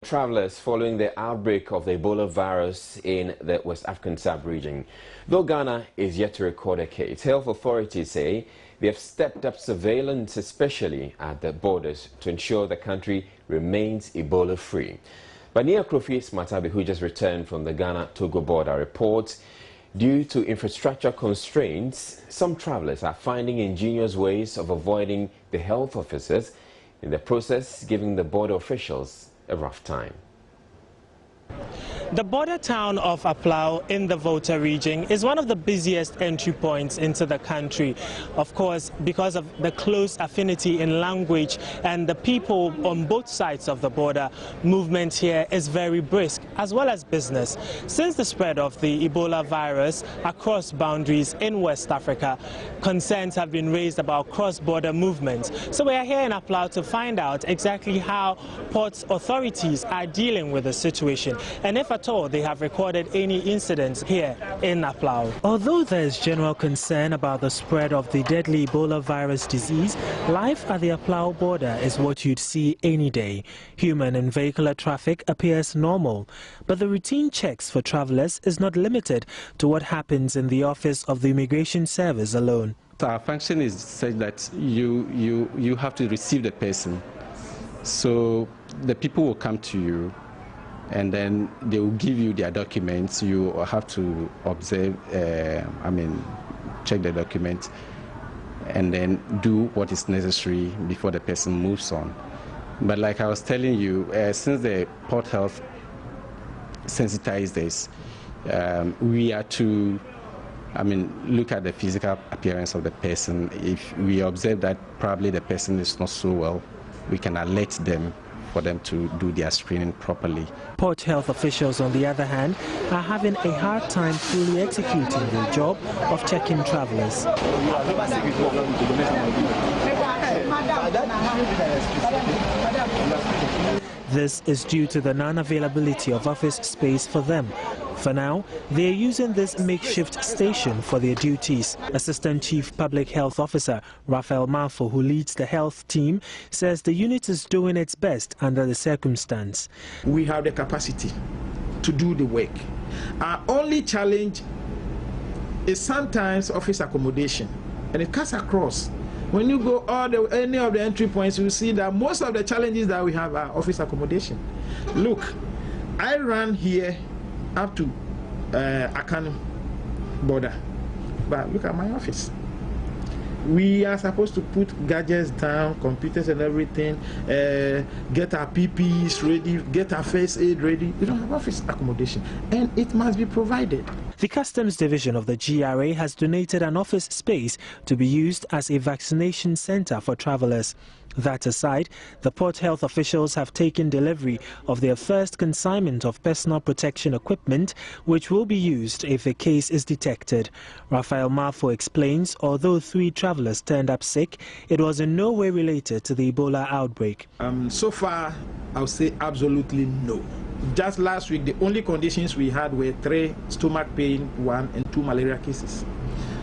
Travelers following the outbreak of the Ebola virus in the West African sub-region. Though Ghana is yet to record a case, health authorities say they have stepped up surveillance, especially at the borders, to ensure the country remains Ebola-free. But Nia Krofi Smatabi, who just returned from the Ghana-Togo border, reports due to infrastructure constraints, some travelers are finding ingenious ways of avoiding the health officers, in the process giving the border officials a rough time. The border town of Aplau in the Volta region is one of the busiest entry points into the country. Of course, because of the close affinity in language and the people on both sides of the border, movement here is very brisk, as well as business. Since the spread of the Ebola virus across boundaries in West Africa, concerns have been raised about cross-border movements. So we are here in Aplau to find out exactly how port authorities are dealing with the situation, and if at all they have recorded any incidents here in Aplau. Although there is general concern about the spread of the deadly Ebola virus disease, life at the Aplau border is what you'd see any day. Human and vehicular traffic appears normal, but the routine checks for travelers is not limited to what happens in the office of the Immigration Service alone. Our function is such that you have to receive the person. So the people will come to you, and then they will give you their documents. You have to observe, check the document, and then do what is necessary before the person moves on. But like I was telling you, since the port health sensitized this, we are to look at the physical appearance of the person. If we observe that probably the person is not so well, we can alert them for them to do their screening properly. Port health officials, on the other hand, are having a hard time fully executing their job of checking travelers. This is due to the non-availability of office space for them. For now, they are using this makeshift station for their duties. Assistant Chief Public Health Officer Raphael Malfo, who leads the health team, says the unit is doing its best under the circumstance. We have the capacity to do the work. Our only challenge is sometimes office accommodation, and it cuts across. When you go any of the entry points, you see that most of the challenges that we have are office accommodation. Look, I ran here up to Accra border, but look at my office. We are supposed to put gadgets down, computers and everything, get our PPEs ready, get our first aid ready. We don't have office accommodation, and it must be provided. The Customs Division of the GRA has donated an office space to be used as a vaccination center for travelers. That aside, the port health officials have taken delivery of their first consignment of personal protection equipment, which will be used if a case is detected. Raphael Malfo explains, although 3 travelers turned up sick, it was in no way related to the Ebola outbreak. So far, I'll say absolutely no. Just last week, the only conditions we had were 3 stomach pain, 1 and 2 malaria cases.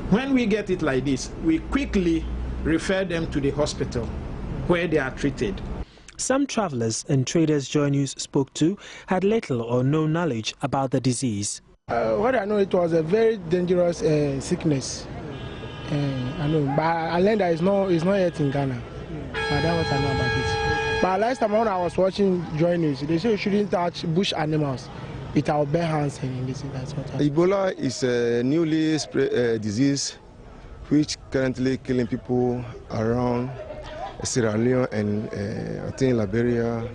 When we get it like this, we quickly refer them to the hospital where they are treated. Some travelers and traders Joy News spoke to had little or no knowledge about the disease. What I know, it was a very dangerous sickness. I know, but I learned that it's not yet in Ghana. But that's what I know about it. But last time when I was watching Joy News, they say you shouldn't touch bush animals with our bare hands, and that's what I Ebola is a newly spread disease which currently killing people around Sierra Leone and I think Liberia.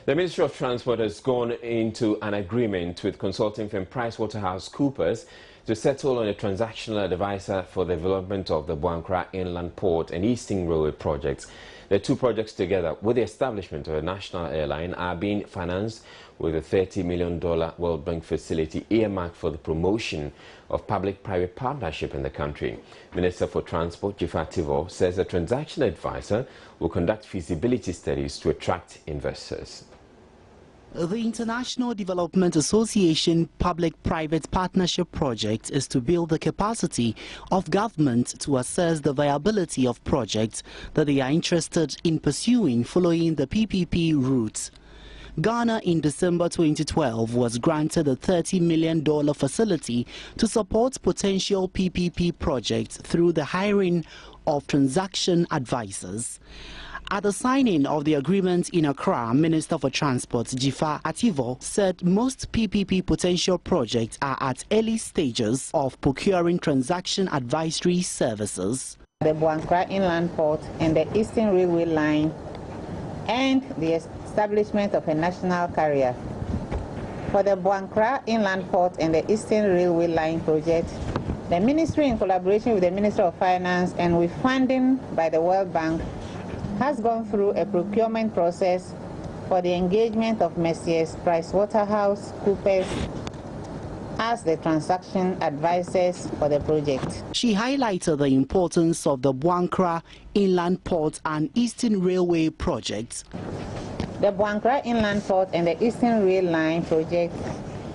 The Ministry of Transport has gone into an agreement with consulting firm PricewaterhouseCoopers to settle on a transactional advisor for the development of the Accra Inland Port and Eastern Railway projects. The 2 projects, together with the establishment of a national airline, are being financed with a $30 million World Bank facility earmarked for the promotion of public-private partnership in the country. Minister for Transport, Jiffa Tivo, says a transaction advisor will conduct feasibility studies to attract investors. The International Development Association Public-Private Partnership Project is to build the capacity of government to assess the viability of projects that they are interested in pursuing following the PPP route. Ghana in December 2012 was granted a $30 million facility to support potential PPP projects through the hiring of transaction advisors. At the signing of the agreement in Accra, Minister for Transport Jifa Ativo said most PPP potential projects are at early stages of procuring transaction advisory services. The Accra Inland Port and the Eastern Railway Line and the establishment of a national carrier. For the Accra Inland Port and the Eastern Railway Line project, the Ministry, in collaboration with the Ministry of Finance and with funding by the World Bank, has gone through a procurement process for the engagement of Messrs. PricewaterhouseCoopers as the transaction advisors for the project. She highlighted the importance of the Accra Inland Port and Eastern Railway projects. The Accra Inland Port and the Eastern Rail Line project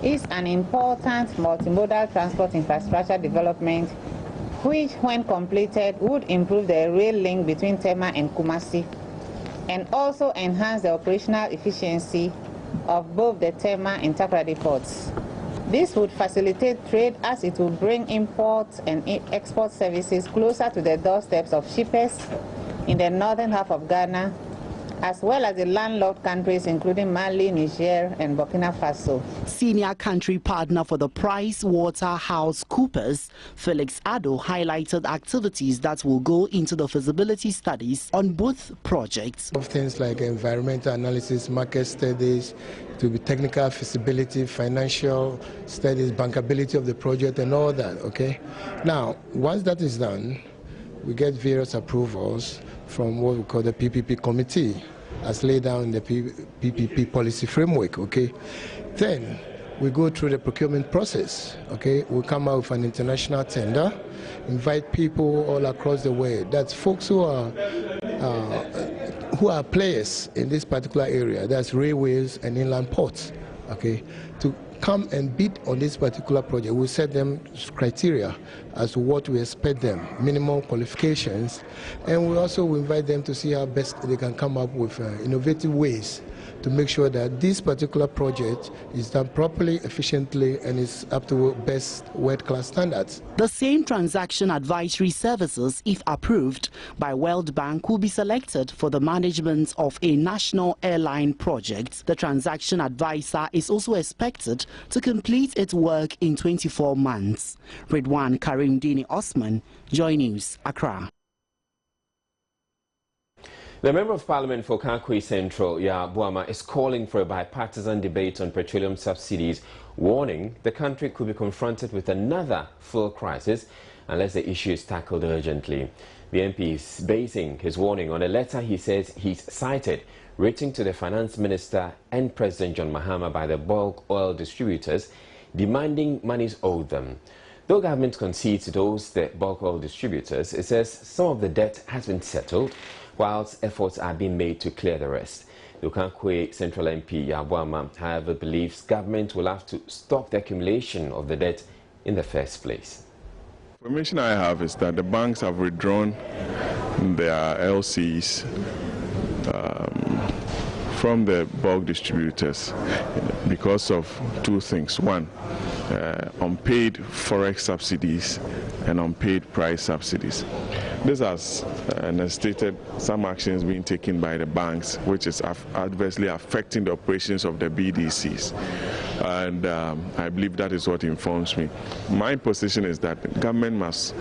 is an important multimodal transport infrastructure development which, when completed, would improve the rail link between Tema and Kumasi and also enhance the operational efficiency of both the Tema and Takoradi ports. This would facilitate trade as it would bring import and export services closer to the doorsteps of shippers in the northern half of Ghana, as well as the landlocked countries including Mali, Niger, and Burkina Faso. Senior country partner for the PricewaterhouseCoopers, Felix Addo, highlighted activities that will go into the feasibility studies on both projects. Things like environmental analysis, market studies, to be technical feasibility, financial studies, bankability of the project, and all that. Okay. Now, once that is done, we get various approvals from what we call the PPP committee, as laid down in the PPP policy framework. Okay, then we go through the procurement process. Okay, we come out with an international tender, invite people all across the world. That's folks who are players in this particular area. That's railways and inland ports. Okay, to come and bid on this particular project. We set them criteria as to what we expect them, minimum qualifications, and we also invite them to see how best they can come up with innovative ways to make sure that this particular project is done properly, efficiently, and is up to best world-class standards. The same transaction advisory services, if approved by World Bank, will be selected for the management of a national airline project. The transaction advisor is also expected to complete its work in 24 months. Ridwan Karim-Dini Osman, Joy News, Accra. The Member of Parliament for Kakwe Central, Buama, is calling for a bipartisan debate on petroleum subsidies, warning the country could be confronted with another fuel crisis unless the issue is tackled urgently. The MP is basing his warning on a letter he says he's cited, written to the Finance Minister and President John Mahama by the bulk oil distributors, demanding monies owed them. Though government concedes it owes the bulk oil distributors, it says some of the debt has been settled, whilst efforts are being made to clear the rest. The Kakwe Central MP Yabuama, however, believes government will have to stop the accumulation of the debt in the first place. Information I have is that the banks have withdrawn their LCs from the bulk distributors because of two things. One, unpaid forex subsidies and unpaid price subsidies. This has necessitated some actions being taken by the banks, which is adversely affecting the operations of the BDCs. And I believe that is what informs me. My position is that the government must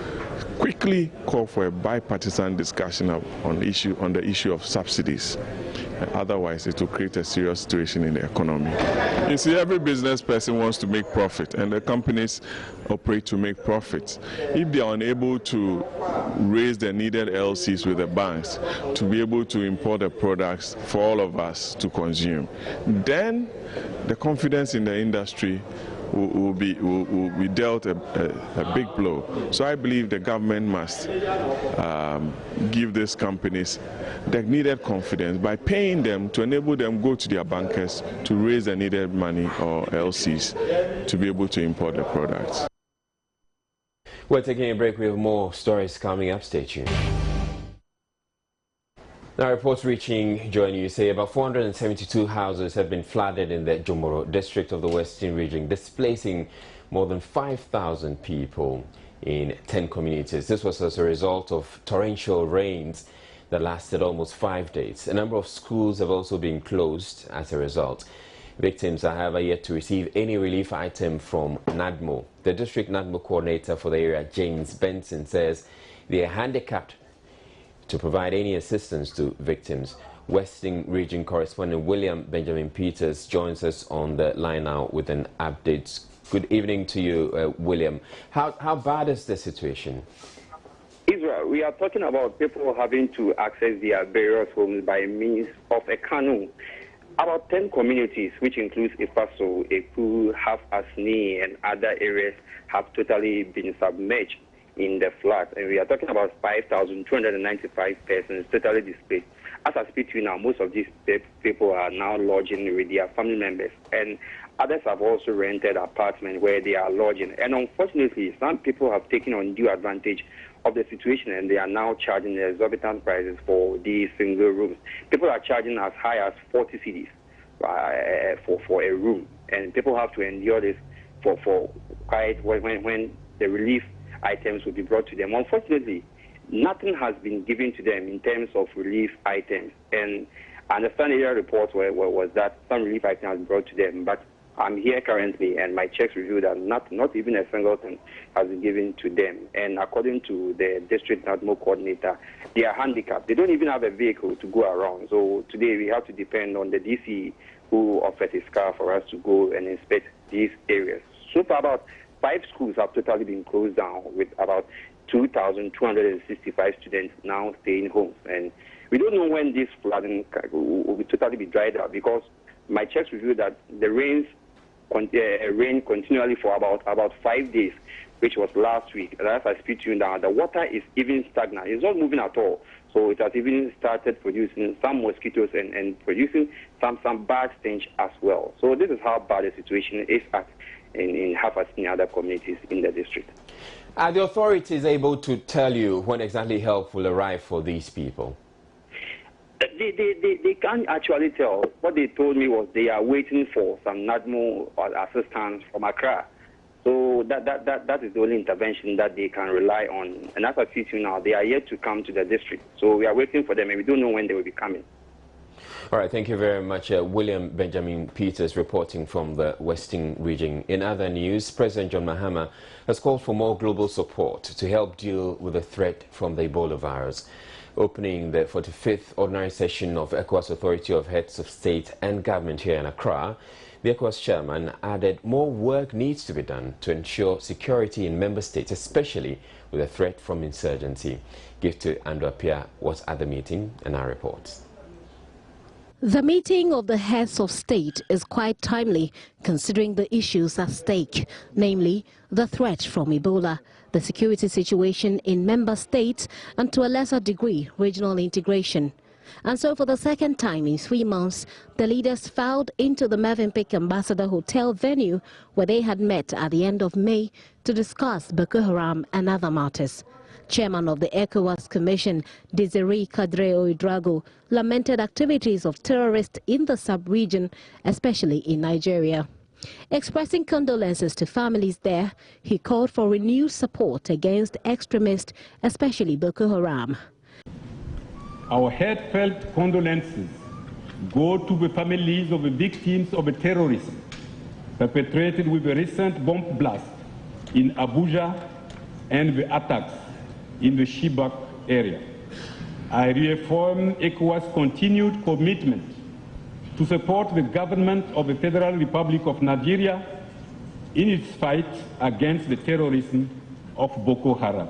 quickly call for a bipartisan discussion on the issue of subsidies. Otherwise, it will create a serious situation in the economy. You see, every business person wants to make profit, and the companies operate to make profits. If they are unable to raise the needed LCs with the banks to be able to import the products for all of us to consume, then the confidence in the industry will be dealt a big blow. So I believe the government must give these companies the needed confidence by paying them to enable them go to their bankers to raise the needed money or LCs to be able to import the products. We're taking a break. We have more stories coming up. Stay tuned. Now, reports reaching Joy News say about 472 houses have been flooded in the Jomoro district of the Western region, displacing more than 5,000 people in 10 communities. This was as a result of torrential rains that lasted almost 5 days. A number of schools have also been closed as a result. Victims are, however, yet to receive any relief item from NADMO. The district NADMO coordinator for the area, James Benson, says they are handicapped to provide any assistance to victims. Western Region correspondent William Benjamin Peters joins us on the line now with an update. Good evening to you, William. How bad is the situation? Israel, we are talking about people having to access their various homes by means of a canoe. About 10 communities, which includes Ifaso, Eku, Half Asni, and other areas, have totally been submerged in the flood. And we are talking about 5,295 persons totally displaced. As I speak to you now, most of these people are now lodging with their family members, and others have also rented apartments where they are lodging. And unfortunately, some people have taken undue advantage of the situation, and they are now charging exorbitant prices for these single rooms. People are charging as high as 40 cedis for a room, and people have to endure this for quite when the relief items will be brought to them. Unfortunately, nothing has been given to them in terms of relief items, and I understand area reports was that some relief items have been brought to them, but I'm here currently, and my checks reveal that not even a single thing has been given to them. And according to the district NADMO coordinator, they are handicapped. They don't even have a vehicle to go around. So today we have to depend on the DC who offered his car for us to go and inspect these areas. So far, about 5 schools have totally been closed down, with about 2,265 students now staying home. And we don't know when this flooding will totally be dried up, because my checks reveal that the rain continually for about 5 days, which was last week. And as I speak to you now, the water is even stagnant. It's not moving at all. So it has even started producing some mosquitoes and producing some bad stench as well. So this is how bad the situation is in Hafas and other communities in the district. Are the authorities able to tell you when exactly help will arrive for these people? They can't actually tell. What they told me was they are waiting for some NADMO assistance from Accra. So that is the only intervention that they can rely on. And as I see you now, they are yet to come to the district. So we are waiting for them, and we don't know when they will be coming. All right, thank you very much, William Benjamin Peters, reporting from the Western region. In other news, President John Mahama has called for more global support to help deal with the threat from the Ebola virus. Opening the 45th ordinary session of ECOWAS Authority of Heads of State and Government here in Accra, the ECOWAS chairman added more work needs to be done to ensure security in member states, especially with a threat from insurgency. Give to Ando Apia was at the meeting and our reports. The meeting of the heads of state is quite timely, considering the issues at stake, namely the threat from Ebola, the security situation in member states, and to a lesser degree, regional integration. And so for the second time in 3 months, the leaders filed into the Movenpick Ambassador Hotel venue, where they had met at the end of May to discuss Boko Haram and other matters. Chairman of the ECOWAS Commission, Desiree Kadre Ouedraogo, lamented activities of terrorists in the sub-region, especially in Nigeria. Expressing condolences to families there, he called for renewed support against extremists, especially Boko Haram. Our heartfelt condolences go to the families of the victims of the terrorism perpetrated with the recent bomb blast in Abuja and the attacks in the Chibok area. I reaffirm ECOWAS' continued commitment to support the government of the Federal Republic of Nigeria in its fight against the terrorism of Boko Haram.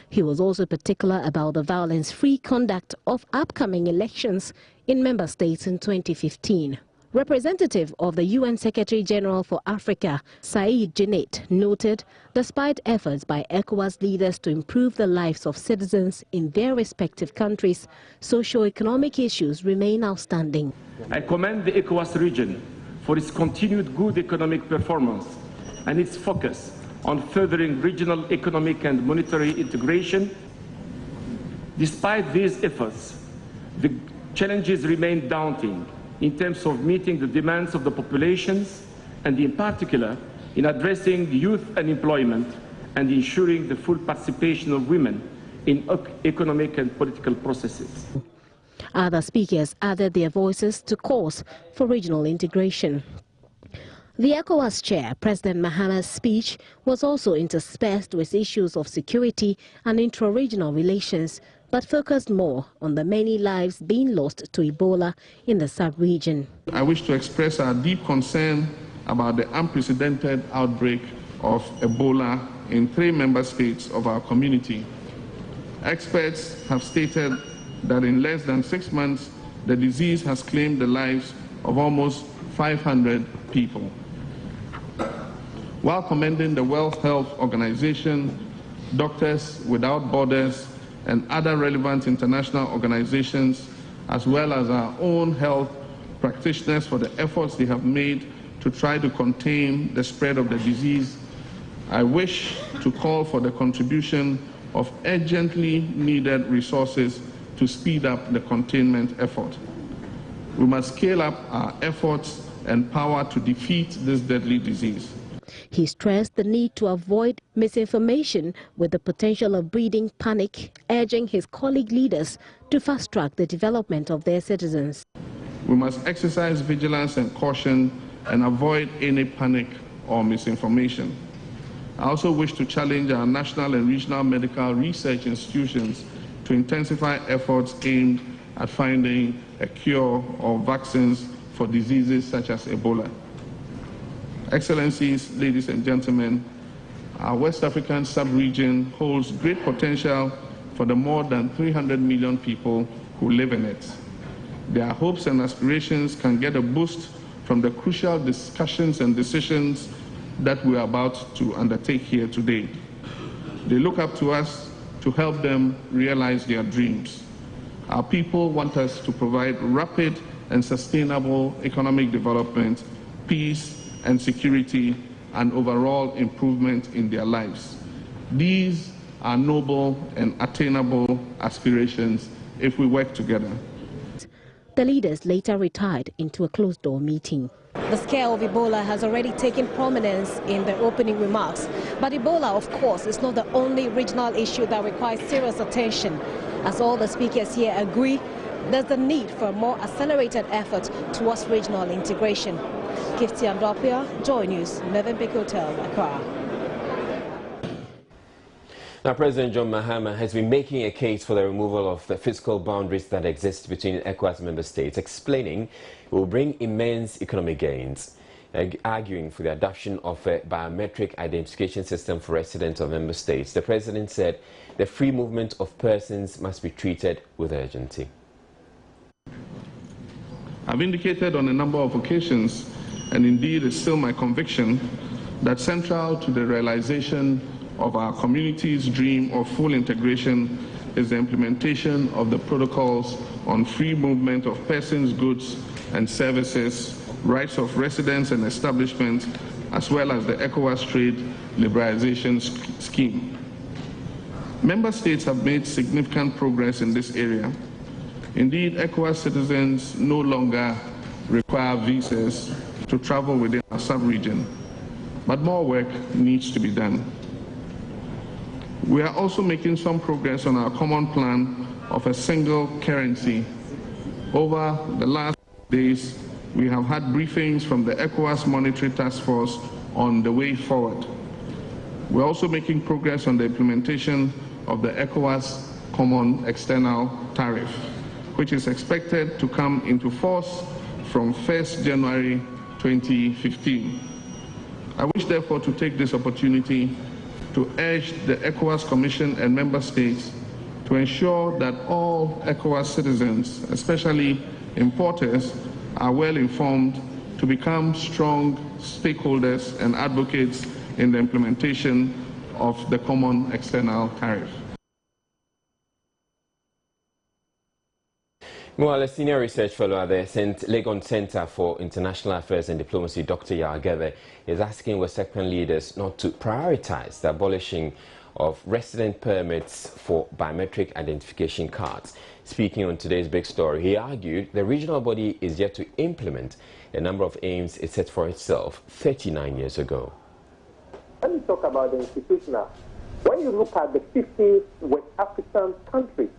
He was also particular about the violence-free conduct of upcoming elections in member states in 2015. Representative of the UN Secretary General for Africa, Said Djinnit, noted despite efforts by ECOWAS leaders to improve the lives of citizens in their respective countries, socio-economic issues remain outstanding. I commend the ECOWAS region for its continued good economic performance and its focus on furthering regional economic and monetary integration. Despite these efforts, the challenges remain daunting in terms of meeting the demands of the populations and in particular in addressing youth unemployment and ensuring the full participation of women in economic and political processes. Other speakers added their voices to calls for regional integration. The ECOWAS chair, President Mahama's speech, was also interspersed with issues of security and intra-regional relations, but focused more on the many lives being lost to Ebola in the sub-region. I wish to express our deep concern about the unprecedented outbreak of Ebola in 3 member states of our community. Experts have stated that in less than 6 months, the disease has claimed the lives of almost 500 people. While commending the World Health Organization, Doctors Without Borders, and other relevant international organizations, as well as our own health practitioners for the efforts they have made to try to contain the spread of the disease, I wish to call for the contribution of urgently needed resources to speed up the containment effort. We must scale up our efforts and power to defeat this deadly disease. He stressed the need to avoid misinformation with the potential of breeding panic, urging his colleague leaders to fast-track the development of their citizens. We must exercise vigilance and caution and avoid any panic or misinformation. I also wish to challenge our national and regional medical research institutions to intensify efforts aimed at finding a cure or vaccines for diseases such as Ebola. Excellencies, ladies and gentlemen, our West African sub-region holds great potential for the more than 300 million people who live in it. Their hopes and aspirations can get a boost from the crucial discussions and decisions that we are about to undertake here today. They look up to us to help them realize their dreams. Our people want us to provide rapid and sustainable economic development, peace, and security, and overall improvement in their lives. These are noble and attainable aspirations if we work together. The leaders later retired into a closed-door meeting. The scare of Ebola has already taken prominence in the opening remarks. But Ebola, of course, is not the only regional issue that requires serious attention. As all the speakers here agree, there's the need for a more accelerated effort towards regional integration. Gifty Andopia, Joy News, Movenpick Hotel, Accra. Now, President John Mahama has been making a case for the removal of the fiscal boundaries that exist between ECOWAS member states, explaining it will bring immense economic gains, arguing for the adoption of a biometric identification system for residents of member states. The president said the free movement of persons must be treated with urgency. I've indicated on a number of occasions, and indeed it's still my conviction, that central to the realization of our community's dream of full integration is the implementation of the protocols on free movement of persons, goods and services, rights of residents and establishments, as well as the ECOWAS trade liberalization scheme. Member states have made significant progress in this area. Indeed, ECOWAS citizens no longer require visas to travel within our sub-region, but more work needs to be done. We are also making some progress on our common plan of a single currency. Over the last days, we have had briefings from the ECOWAS Monetary Task Force on the way forward. We're also making progress on the implementation of the ECOWAS Common External Tariff, which is expected to come into force from 1st January 2015. I wish, therefore, to take this opportunity to urge the ECOWAS Commission and member states to ensure that all ECOWAS citizens, especially importers, are well informed to become strong stakeholders and advocates in the implementation of the common external tariff. Well, a senior research fellow at the St. Legon Center for International Affairs and Diplomacy, Dr. Yagebe, is asking West African leaders not to prioritize the abolishing of resident permits for biometric identification cards. Speaking on today's big story, he argued the regional body is yet to implement a number of aims it set for itself 39 years ago. Let me talk about the institutional. When you look at the 50 West African countries,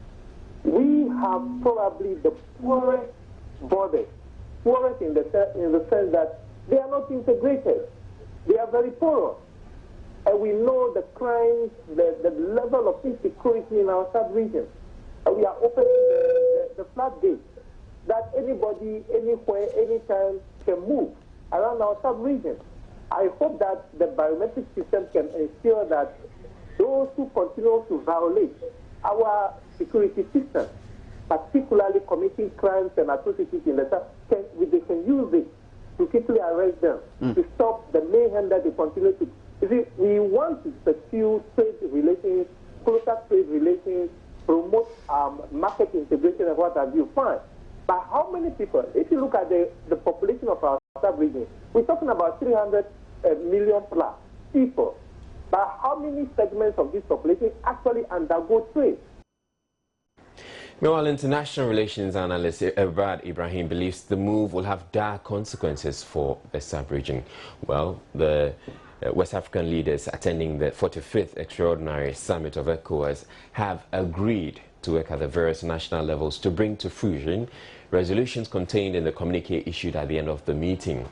we have probably the poorest borders, poorest in the sense that they are not integrated. They are very poor. And we know the crimes, the level of insecurity in our sub-region. And we are opening the floodgates that anybody, anywhere, anytime can move around our sub-region. I hope that the biometric system can ensure that those who continue to violate our security system, particularly committing crimes and atrocities in the south, they can use it to quickly arrest them, to stop the mayhem that they continue to. You see, we want to pursue trade relations, closer trade relations, promote market integration and what have you, fine. But how many people, if you look at the population of our sub-region, we're talking about 300 million plus people. But how many segments of this population actually undergo trade? Meanwhile, international relations analyst Ebad Ibrahim believes the move will have dire consequences for the sub-region. Well, the West African leaders attending the 45th Extraordinary Summit of ECOWAS have agreed to work at the various national levels to bring to fruition resolutions contained in the communique issued at the end of the meeting.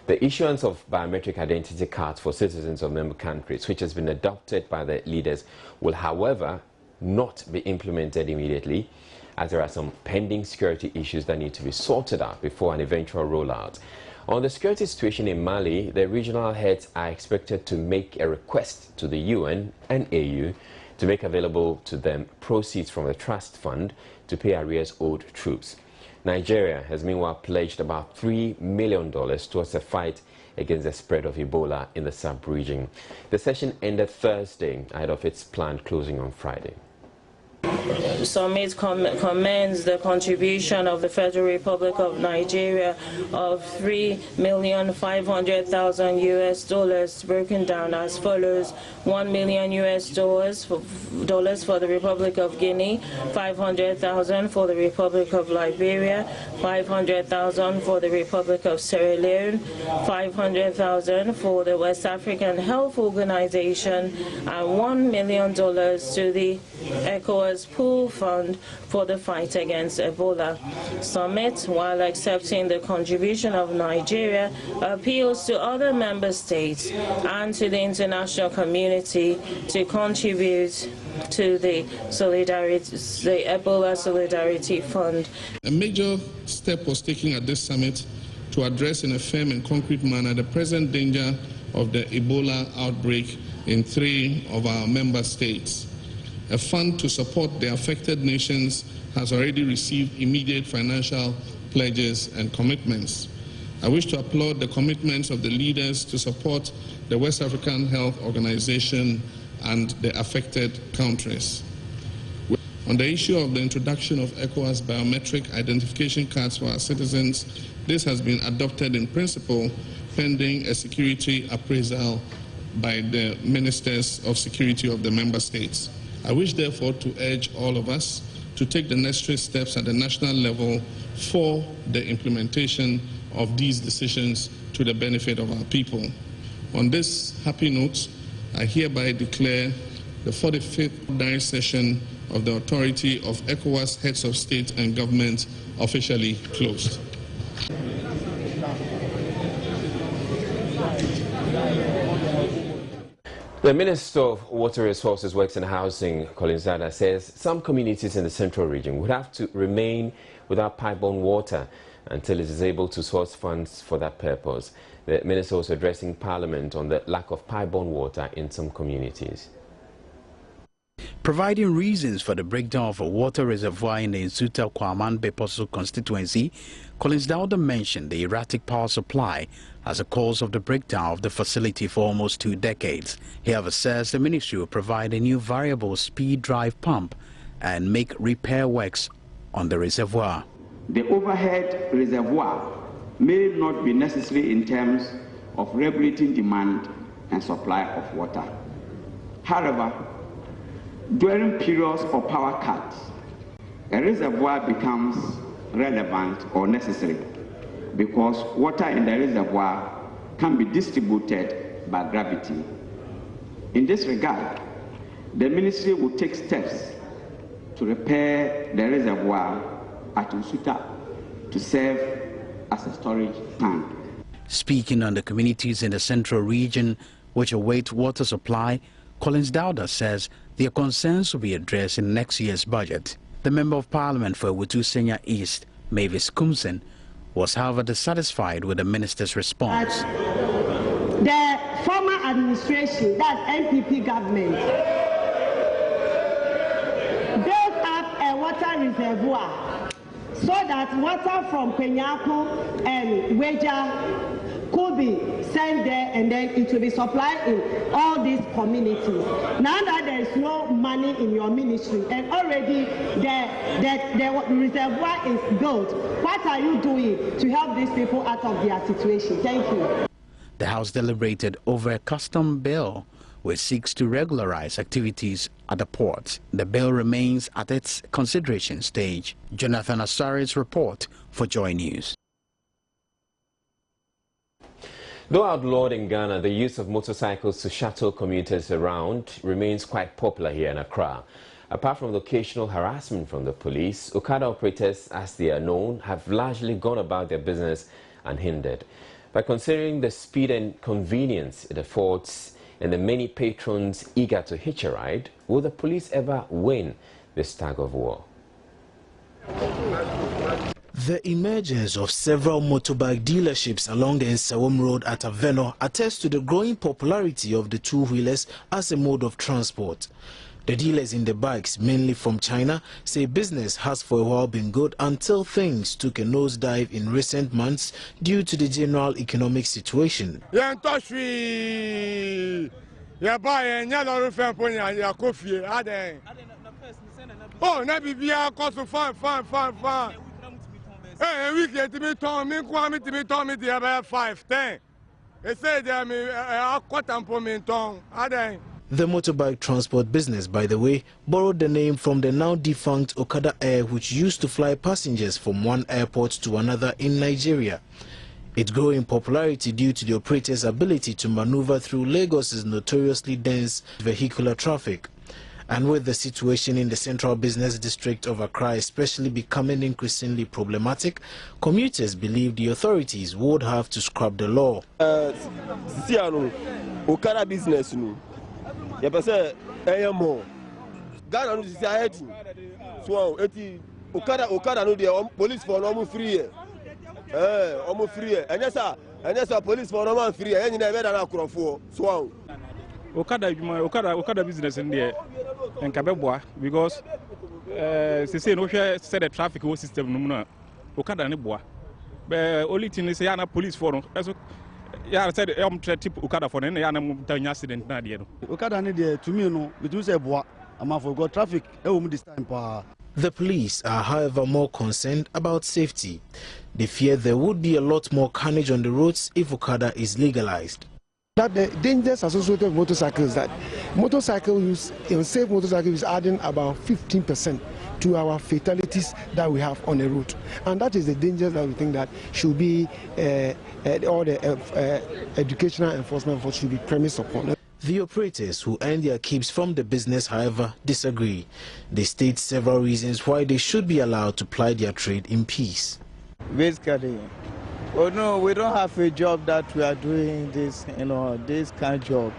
The issuance of biometric identity cards for citizens of member countries, which has been adopted by the leaders, will, however, not be implemented immediately, as there are some pending security issues that need to be sorted out before an eventual rollout. On the security situation in Mali, the regional heads are expected to make a request to the UN and AU to make available to them proceeds from the trust fund to pay arrears owed troops. Nigeria has meanwhile pledged about $3 million towards the fight against the spread of Ebola in the sub-region. The session ended Thursday ahead of its planned closing on Friday. Summit commends the contribution of the Federal Republic of Nigeria of $3,500,000 US, broken down as follows: $1 million US for the Republic of Guinea, $500,000 for the Republic of Liberia, $500,000 for the Republic of Sierra Leone, $500,000 for the West African Health Organization, and $1 million to the ECOWAS pool fund for the fight against Ebola. Summit, while accepting the contribution of Nigeria, appeals to other member states and to the international community to contribute to the Ebola Solidarity Fund. A major step was taken at this summit to address in a firm and concrete manner the present danger of the Ebola outbreak in 3 of our member states. A fund to support the affected nations has already received immediate financial pledges and commitments. I wish to applaud the commitments of the leaders to support the West African Health Organization and the affected countries. On the issue of the introduction of ECOWAS biometric identification cards for our citizens, this has been adopted in principle pending a security appraisal by the ministers of security of the member states. I wish, therefore, to urge all of us to take the necessary steps at the national level for the implementation of these decisions to the benefit of our people. On this happy note, I hereby declare the 45th ordinary session of the Authority of ECOWAS Heads of State and Government officially closed. The Minister of Water Resources, Works and Housing, Colin Zada, says some communities in the central region would have to remain without pipe-borne water until it is able to source funds for that purpose. The Minister was addressing Parliament on the lack of pipe-borne water in some communities. Providing reasons for the breakdown of a water reservoir in the Nsuta Kwaman Beposo constituency, Collins Dowder mentioned the erratic power supply as a cause of the breakdown of the facility for almost 2 decades. He however says the ministry will provide a new variable speed drive pump and make repair works on the reservoir. The overhead reservoir may not be necessary in terms of regulating demand and supply of water. However, during periods of power cuts, a reservoir becomes relevant or necessary because water in the reservoir can be distributed by gravity. In this regard, the ministry will take steps to repair the reservoir at Nsuta to serve as a storage tank. Speaking on the communities in the central region which await water supply, Collins Dowder says their concerns will be addressed in next year's budget. The Member of Parliament for Wutu Senya East, Mavis Kumsen, was however dissatisfied with the minister's response. The former administration, that's NPP government, built up a water reservoir so that water from Penyako and Weja could be sent there and then it will be supplied in all these communities. Now that there is no money in your ministry and already the reservoir is built, what are you doing to help these people out of their situation? Thank you. The House deliberated over a custom bill which seeks to regularize activities at the port. The bill remains at its consideration stage. Jonathan Asare's report for Joy News. Though outlawed in Ghana, the use of motorcycles to shuttle commuters around remains quite popular here in Accra. Apart from the occasional harassment from the police, Okada operators, as they are known, have largely gone about their business unhindered. By considering the speed and convenience it affords and the many patrons eager to hitch a ride, will the police ever win this tug of war? The emergence of several motorbike dealerships along the Nsawam Road at Aveno attests to the growing popularity of the two-wheelers as a mode of transport. The dealers in the bikes, mainly from China, say business has for a while been good until things took a nosedive in recent months due to the general economic situation. Oh, na bibia cost fine. Hey, we get me told me 5-10. They say they me The motorbike transport business, by the way, borrowed the name from the now defunct Okada Air, which used to fly passengers from one airport to another in Nigeria. It grew in popularity due to the operator's ability to maneuver through Lagos's notoriously dense vehicular traffic. And with the situation in the central business district of Accra especially becoming increasingly problematic, commuters believe the authorities would have to scrap the law. Okada business no. You say more. Ghana no say so Okada no dey police for no free. Almost free. And yes, police for no man free. And you never done akrofo. So Okada business in there and Kabebwa because they say no said the traffic system no Okada ne boa. But only thing is say na police for no. Yeah, I said I'm trying to Okada for no ya na accident na there no. Okada ne there to me no between say boa am for go traffic this time pa. The police are, however, more concerned about safety. They fear there would be a lot more carnage on the roads if Okada is legalized. That the dangers associated with motorcycles, that motorcycle use, unsafe motorcycle is adding about 15% to our fatalities that we have on the road. And that is the danger that we think that should be, all the educational enforcement force should be premised upon. The operators who earn their keeps from the business, however, disagree. They state several reasons why they should be allowed to ply their trade in peace. Basically, oh no, we don't have a job that we are doing this, this kind of job,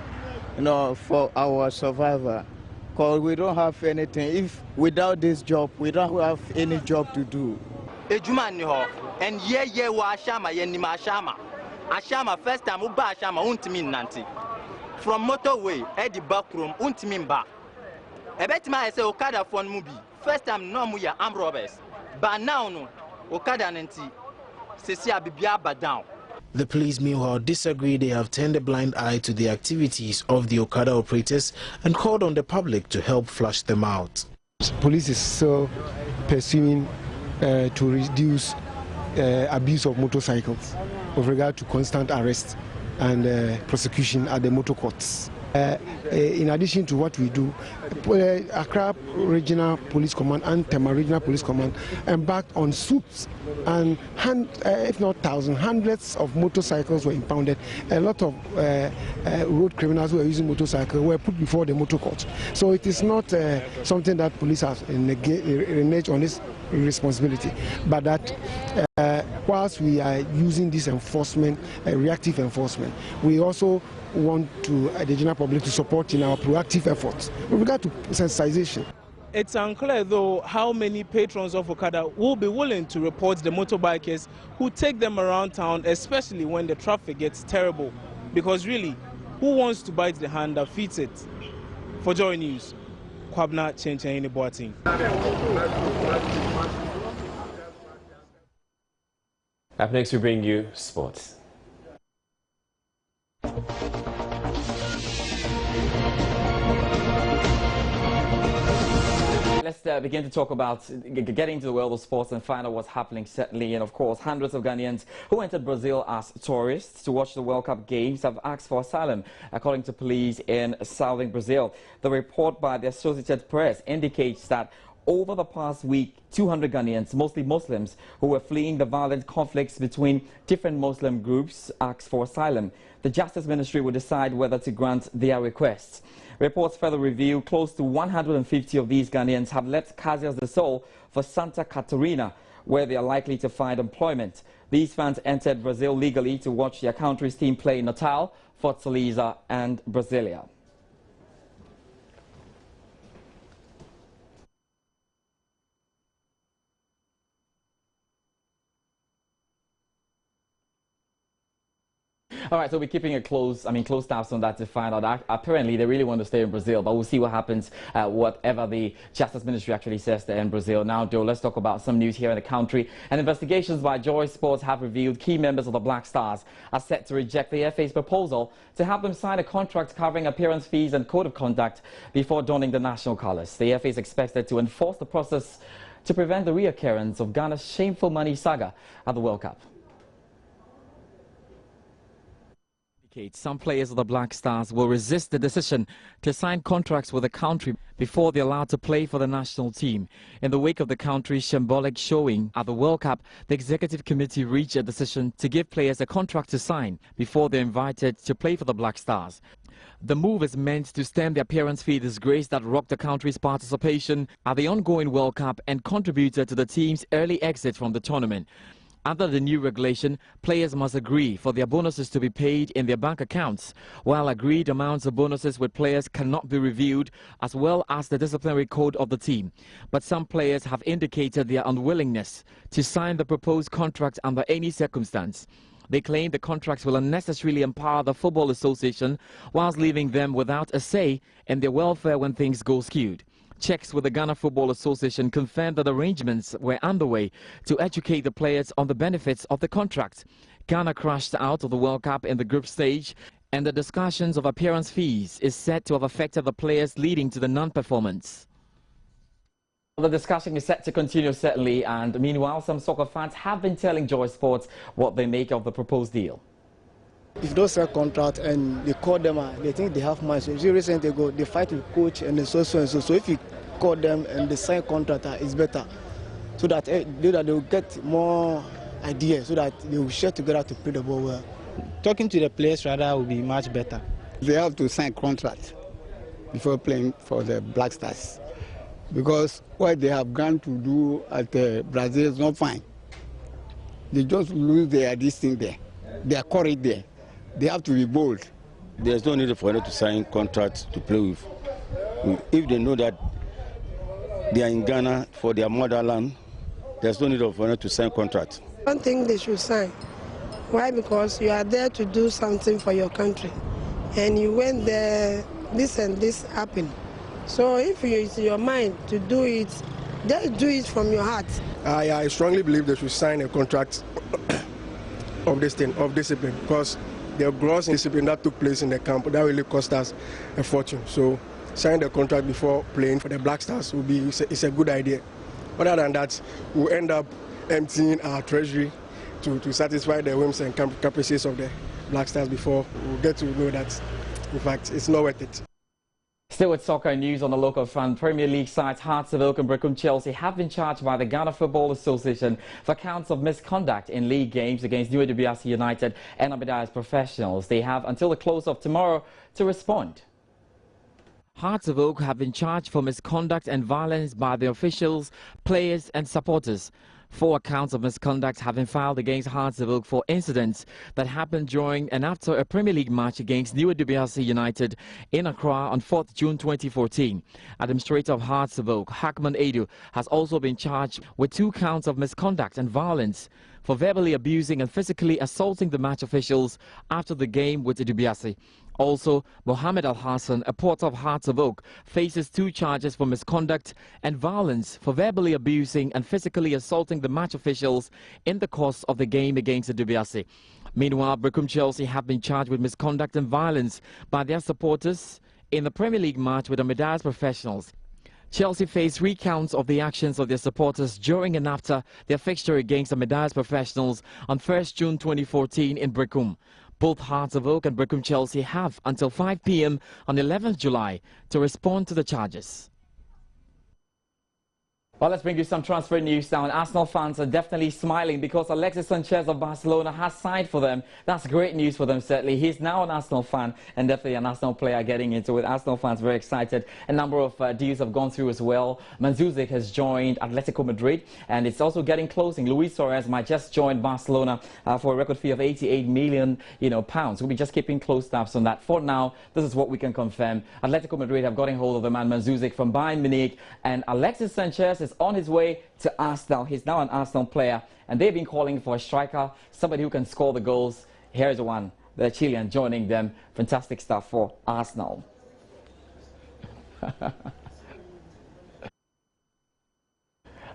for our survival. Because we don't have anything. If without this job, we don't have any job to do. And wa ashama yenima ashama. Ashama first time uba ashama untimi nanti. From motorway, at the back room, untimimba. Ebetima say Okada for movie. First time no we are armed robbers. But now no Okada nanti sesia bibia down. The police, meanwhile, disagree. They have turned a blind eye to the activities of the Okada operators and called on the public to help flush them out. Police is still pursuing to reduce abuse of motorcycles with regard to constant arrest and prosecution at the motor courts. In addition to what we do, Accra Regional Police Command and Tema Regional Police Command embarked on suits, and if not thousands, hundreds of motorcycles were impounded. A lot of road criminals who were using motorcycles were put before the motor court. So it is not something that police have reneged on this responsibility, but that whilst we are using this enforcement, reactive enforcement, we also want the general public to support in our proactive efforts with regard to sensitization. It's unclear, though, how many patrons of Okada will be willing to report the motorbikers who take them around town, especially when the traffic gets terrible. Because really, who wants to bite the hand that feeds it? For Joy News, Kwabna Chenchen Boating. Up next, we bring you sports. Let's begin to talk about getting into the world of sports and find out what's happening, certainly. And of course, hundreds of Ghanaians who entered Brazil as tourists to watch the World Cup games have asked for asylum, according to police in southern Brazil. The report by the Associated Press indicates that over the past week, 200 Ghanaians, mostly Muslims, who were fleeing the violent conflicts between different Muslim groups, asked for asylum. The Justice Ministry will decide whether to grant their requests. Reports further reveal close to 150 of these Ghanaians have left Caxias do Sul for Santa Catarina, where they are likely to find employment. These fans entered Brazil legally to watch their country's team play in Natal, Fortaleza and Brasilia. All right, so we're keeping a close tabs on that to find out. Apparently, they really want to stay in Brazil, but we'll see what happens, whatever the Justice Ministry actually says there in Brazil. Now, Joe, let's talk about some news here in the country. And investigations by Joy Sports have revealed key members of the Black Stars are set to reject the FA's proposal to have them sign a contract covering appearance fees and code of conduct before donning the national colours. The FA is expected to enforce the process to prevent the reoccurrence of Ghana's shameful money saga at the World Cup. Some players of the Black Stars will resist the decision to sign contracts with the country before they're allowed to play for the national team. In the wake of the country's shambolic showing at the World Cup, the Executive Committee reached a decision to give players a contract to sign before they're invited to play for the Black Stars. The move is meant to stem the appearance fee disgrace that rocked the country's participation at the ongoing World Cup and contributed to the team's early exit from the tournament. Under the new regulation, players must agree for their bonuses to be paid in their bank accounts, while agreed amounts of bonuses with players cannot be reviewed, as well as the disciplinary code of the team. But some players have indicated their unwillingness to sign the proposed contract under any circumstance. They claim the contracts will unnecessarily empower the Football Association, whilst leaving them without a say in their welfare when things go skewed. Checks with the Ghana Football Association confirmed that arrangements were underway to educate the players on the benefits of the contract. Ghana crashed out of the World Cup in the group stage, and the discussions of appearance fees is said to have affected the players, leading to the non-performance. The discussion is set to continue, certainly, and meanwhile, some soccer fans have been telling Joy Sports what they make of the proposed deal. If you don't sell contract and they call them, they think they have money. So recently they go, they fight with coach and so. So if you call them and they sign contract, it's better. So that they will get more ideas, so that they will share together to play the ball well. Talking to the players rather will be much better. They have to sign contract before playing for the Black Stars, because what they have gone to do at Brazil is not fine. They just lose their this thing there. They are correct there. They have to be bold. There's no need for them to sign contracts to play with. If they know that they are in Ghana for their motherland, there's no need for them to sign contracts. I don't think they should sign. Why? Because you are there to do something for your country. And you went there, this and this happened. So if it's your mind to do it, just do it from your heart. I strongly believe they should sign a contract of discipline, because the gross discipline that took place in the camp, that really cost us a fortune. So sign the contract before playing for the Black Stars it's a good idea. Other than that, we'll end up emptying our treasury to satisfy the whims and caprices of the Black Stars before we'll get to know that, in fact, it's not worth it. Still with soccer news on the local front, Premier League sides Hearts of Oak and Brecum Chelsea have been charged by the Ghana Football Association for counts of misconduct in league games against New Dubiasi United and Abediah's professionals. They have until the close of tomorrow to respond. Hearts of Oak have been charged for misconduct and violence by the officials, players and supporters. 4 counts of misconduct have been filed against Hearts of Oak for incidents that happened during and after a Premier League match against New Dubiasi United in Accra on 4th June 2014. Administrator of Hearts of Oak, Hackman Edu, has also been charged with 2 counts of misconduct and violence for verbally abusing and physically assaulting the match officials after the game with Dubiasi. Also, Mohammed Al-Hassan, a porter of Hearts of Oak, faces 2 charges for misconduct and violence for verbally abusing and physically assaulting the match officials in the course of the game against Dubiasi. Meanwhile, Brecum Chelsea have been charged with misconduct and violence by their supporters in the Premier League match with Abediah's professionals. Chelsea faced 3 counts of the actions of their supporters during and after their fixture against Abediah's professionals on 1st June 2014 in Brecum. Both Hearts of Oak and Brecum Chelsea have until 5 p.m. on 11th July to respond to the charges. Well, let's bring you some transfer news now. And Arsenal fans are definitely smiling because Alexis Sanchez of Barcelona has signed for them. That's great news for them, certainly. He's now an Arsenal fan and definitely an Arsenal player getting into it. Arsenal fans very excited. A number of deals have gone through as well. Mandzukic has joined Atletico Madrid, and it's also getting closing. Luis Suarez might just join Barcelona for a record fee of 88 million pounds. We'll be just keeping close tabs on that. For now, this is what we can confirm. Atletico Madrid have gotten hold of the man Mandzukic from Bayern Munich, and Alexis Sanchez is on his way to Arsenal. He's now an Arsenal player, and they've been calling for a striker, somebody who can score the goals. Here's one, the Chilean joining them. Fantastic stuff for Arsenal.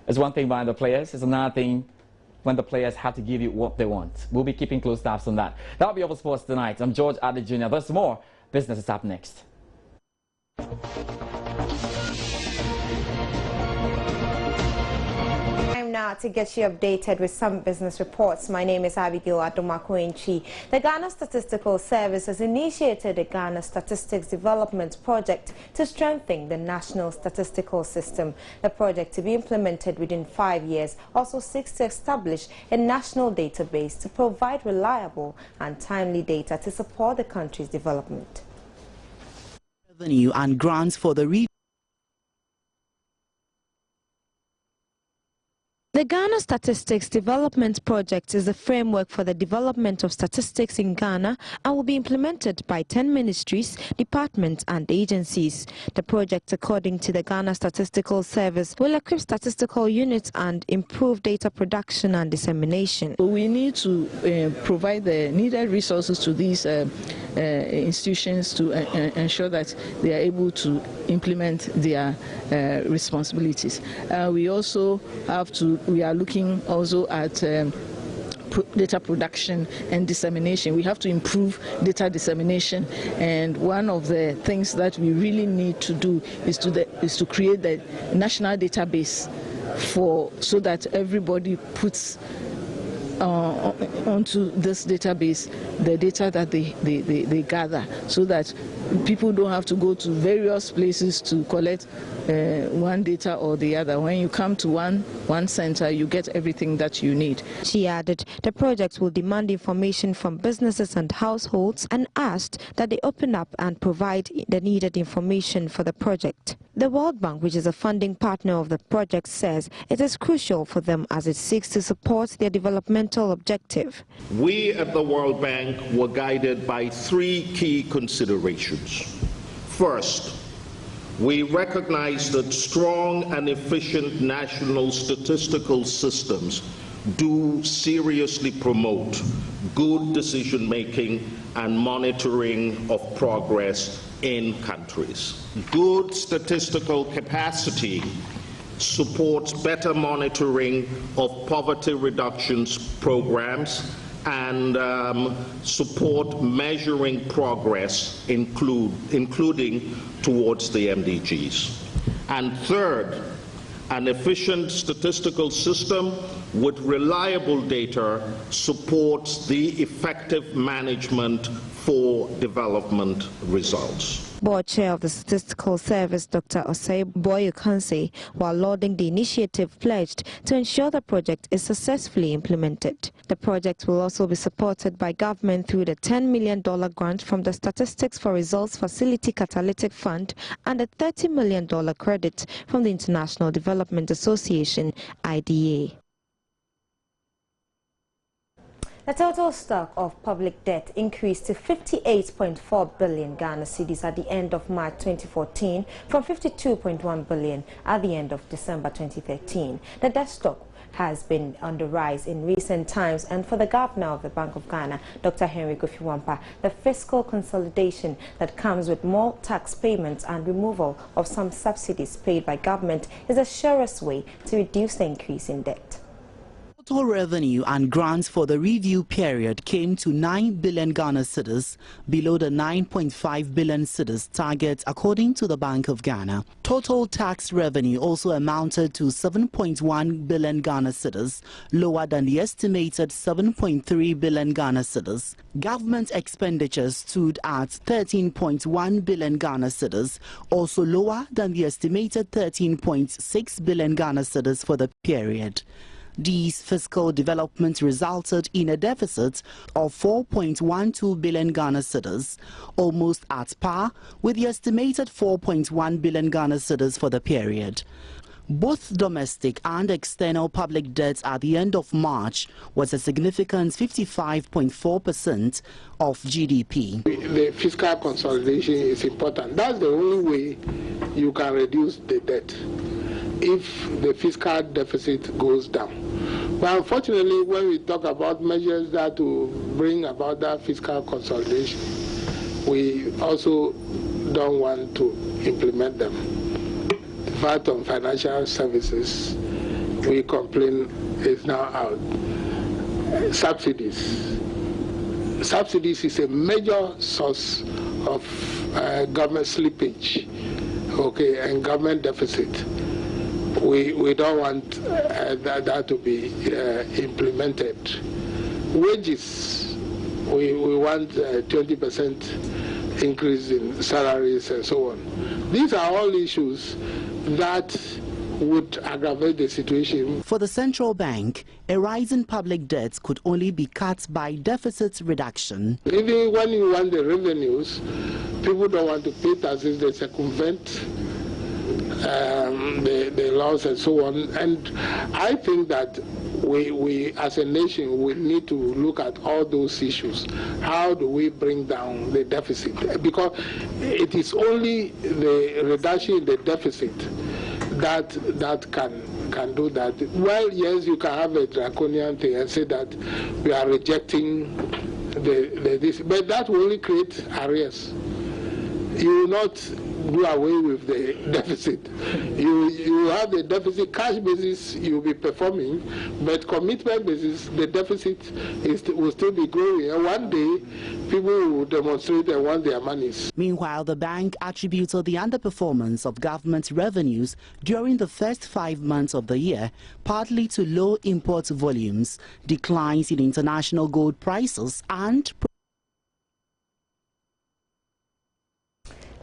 There's one thing behind the players, there's another thing when the players have to give you what they want. We'll be keeping close tabs on that. That'll be all for sports tonight. I'm George Addy Jr. There's more. Business is up next. Now to get you updated with some business reports. My name is Abigail Adomakoenchi. The Ghana Statistical Service has initiated a Ghana Statistics Development Project to strengthen the national statistical system. The project, to be implemented within 5 years, also seeks to establish a national database to provide reliable and timely data to support the country's development. Revenue and grants for the region. The Ghana Statistics Development Project is the framework for the development of statistics in Ghana and will be implemented by 10 ministries, departments and agencies. The project, according to the Ghana Statistical Service, will equip statistical units and improve data production and dissemination. We need to provide the needed resources to these institutions to ensure that they are able to implement their responsibilities. We also have to we are looking also at data production and dissemination. We have to improve data dissemination, and one of the things that we really need to do is to create the national database so that everybody puts onto this database the data that they gather, so that people don't have to go to various places to collect one data or the other. When you come to one center, you get everything that you need. She added the project will demand information from businesses and households and asked that they open up and provide the needed information for the project. The World Bank, which is a funding partner of the project, says it is crucial for them as it seeks to support their developmental objective. We at the World Bank were guided by 3 key considerations. First, we recognize that strong and efficient national statistical systems do seriously promote good decision-making and monitoring of progress in countries. Good statistical capacity supports better monitoring of poverty reductions programs and support measuring progress, including towards the MDGs. And third, an efficient statistical system with reliable data supports the effective management for development results. Board Chair of the Statistical Service, Dr. Osei Asare, while lauding the initiative, pledged to ensure the project is successfully implemented. The project will also be supported by government through the $10 million grant from the Statistics for Results Facility Catalytic Fund and a $30 million credit from the International Development Association, IDA. The total stock of public debt increased to 58.4 billion Ghana cedis at the end of March 2014 from 52.1 billion at the end of December 2013. The debt stock has been on the rise in recent times, and for the governor of the Bank of Ghana, Dr. Henry Kofi Wampa, the fiscal consolidation that comes with more tax payments and removal of some subsidies paid by government is the surest way to reduce the increase in debt. Total revenue and grants for the review period came to 9 billion Ghana cedis, below the 9.5 billion cedis target according to the Bank of Ghana. Total tax revenue also amounted to 7.1 billion Ghana cedis, lower than the estimated 7.3 billion Ghana cedis. Government expenditures stood at 13.1 billion Ghana cedis, also lower than the estimated 13.6 billion Ghana cedis for the period. These fiscal developments resulted in a deficit of 4.12 billion Ghana cedis, almost at par with the estimated 4.1 billion Ghana cedis for the period. Both domestic and external public debts at the end of March was a significant 55.4% of GDP. The fiscal consolidation is important. That's the only way you can reduce the debt, if the fiscal deficit goes down. But unfortunately, when we talk about measures that will bring about that fiscal consolidation, we also don't want to implement them. The VAT on financial services, we complain, is now out. Subsidies. Subsidies is a major source of government slippage, okay, and government deficit. We don't want that to be implemented. Wages, we want 20% increase in salaries and so on. These are all issues that would aggravate the situation. For the central bank, a rise in public debt could only be cut by deficit reduction. Even when you want the revenues, people don't want to pay taxes, they circumvent the laws and so on. And I think that we as a nation, we need to look at all those issues. How do we bring down the deficit? Because it is only the reduction in the deficit that can do that. Well, yes, you can have a draconian thing and say that we are rejecting this, but that will only create arrears. You will not do away with the deficit. You have the deficit, cash basis you will be performing, but commitment basis, the deficit will still be growing. And one day, people will demonstrate and want their monies. Meanwhile, the bank attributed the underperformance of government revenues during the first 5 months of the year partly to low import volumes, declines in international gold prices, and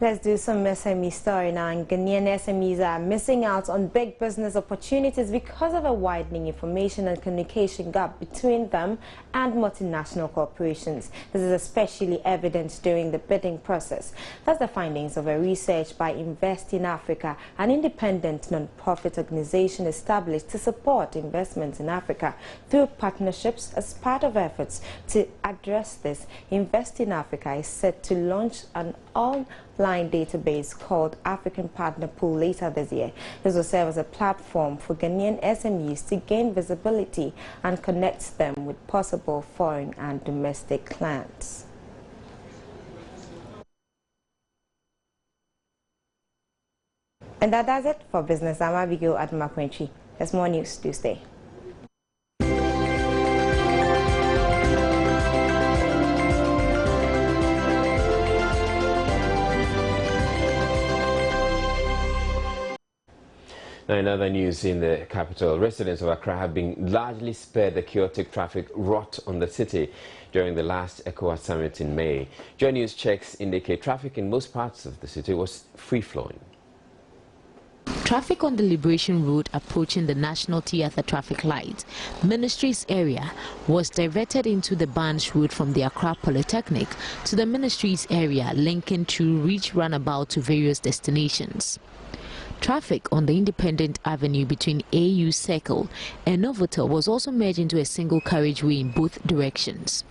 let's do some SME story now. Ghanaian SMEs are missing out on big business opportunities because of a widening information and communication gap between them and multinational corporations. This is especially evident during the bidding process. That's the findings of a research by Invest in Africa, an independent non-profit organization established to support investments in Africa through partnerships. As part of efforts to address this, Invest in Africa is set to launch an online database called African Partner Pool later this year. This will serve as a platform for Ghanaian SMEs to gain visibility and connect them with possible foreign and domestic clients. And that does it for business. I'm Abigail Adumakwenchi. There's more news. Do stay. Now, in other news in the capital, residents of Accra have been largely spared the chaotic traffic wrought on the city during the last ECOWAS summit in May. Joy News checks indicate traffic in most parts of the city was free-flowing. Traffic on the Liberation Road approaching the National Theatre traffic light, Ministries area, was diverted into the Banch Road from the Accra Polytechnic to the Ministries area, linking to Reach Runabout to various destinations. Traffic on the Independent Avenue between AU Circle and Novotel was also merged into a single carriageway in both directions.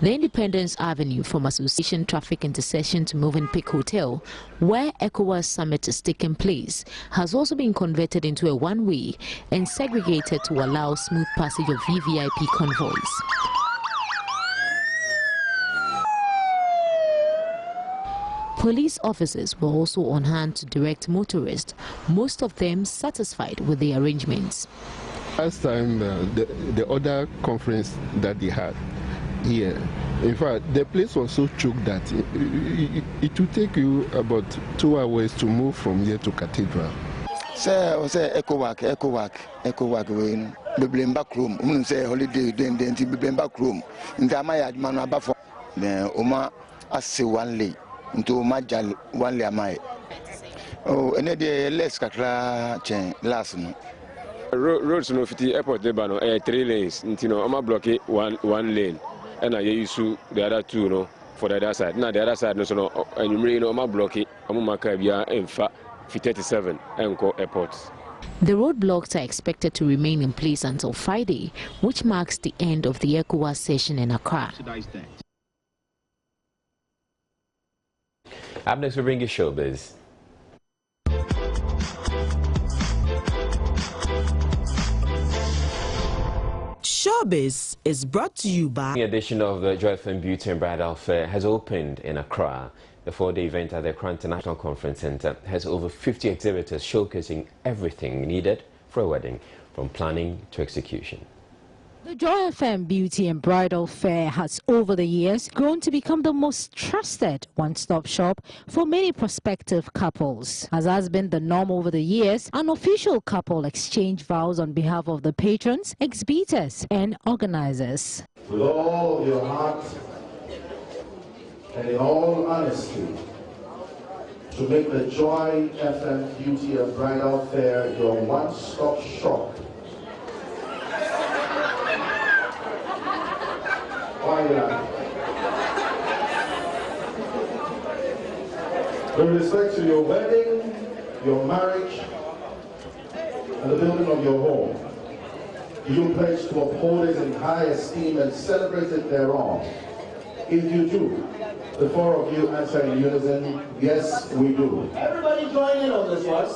The Independence Avenue from Association Traffic Intersection to Movenpick Hotel, where ECOWAS Summit is taking place, has also been converted into a one-way and segregated to allow smooth passage of VVIP convoys. Police officers were also on hand to direct motorists, most of them satisfied with the arrangements. Last time, the other conference that they had here, in fact, the place was so choked that it would take you about 2 hours to move from here to Cathedral. Say ECOWAS, we blame back room. Say holiday, then we blame back room. In the Maya man above the Oma as one lay. Into Majal one lay. Oh, and then less Accra chain last month. Roads no 50 airport they ban 3 lanes. You know, I'm block it one lane, and I use the other 2 no for the other side. Now the other side no so no, and you know I'm block it. I'm Macabia in fact 37 and go airports. The roadblocks are expected to remain in place until Friday, which marks the end of the ECOWAS session in Accra. Up next, we bring you showbiz. Showbiz is brought to you by... The edition of the Joy FM Beauty and Bridal Fair has opened in Accra. The 4-day event at the Accra International Conference Center has over 50 exhibitors showcasing everything needed for a wedding, from planning to execution. The Joy FM Beauty and Bridal Fair has over the years grown to become the most trusted one-stop shop for many prospective couples. As has been the norm over the years, an official couple exchange vows on behalf of the patrons, exhibitors and organizers. With all of your heart and in all honesty, to make the Joy FM Beauty and Bridal Fair your one-stop shop. With respect to your wedding, your marriage, and the building of your home, you pledge to uphold it in high esteem and celebrate it thereon. If you do, the 4 of you answer in unison, yes, we do. Everybody join in on this one.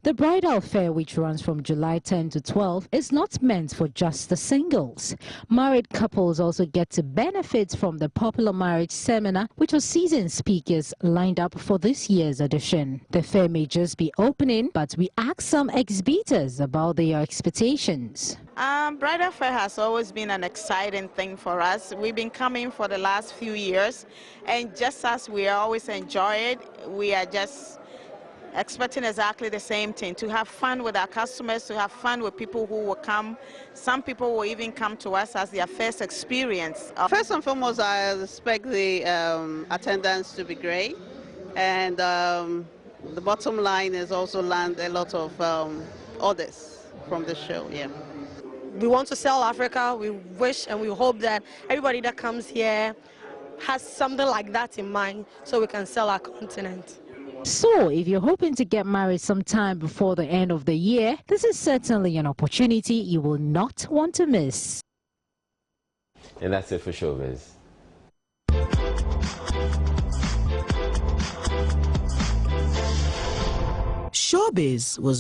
The bridal fair, which runs from July 10 to 12, is not meant for just the singles. Married couples also get to benefit from the popular marriage seminar, which was seasoned speakers lined up for this year's edition. The fair may just be opening, but we asked some exhibitors about their expectations. Bridal fair has always been an exciting thing for us. We've been coming for the last few years, and just as we always enjoy it, we are just expecting exactly the same thing, to have fun with our customers, to have fun with people who will come. Some people will even come to us as their first experience. First and foremost, I expect the attendance to be great, and the bottom line is also land a lot of orders from the show. Yeah. We want to sell Africa. We wish and we hope that everybody that comes here has something like that in mind, so we can sell our continent. So, if you're hoping to get married sometime before the end of the year, this is certainly an opportunity you will not want to miss. And that's it for Showbiz. Showbiz was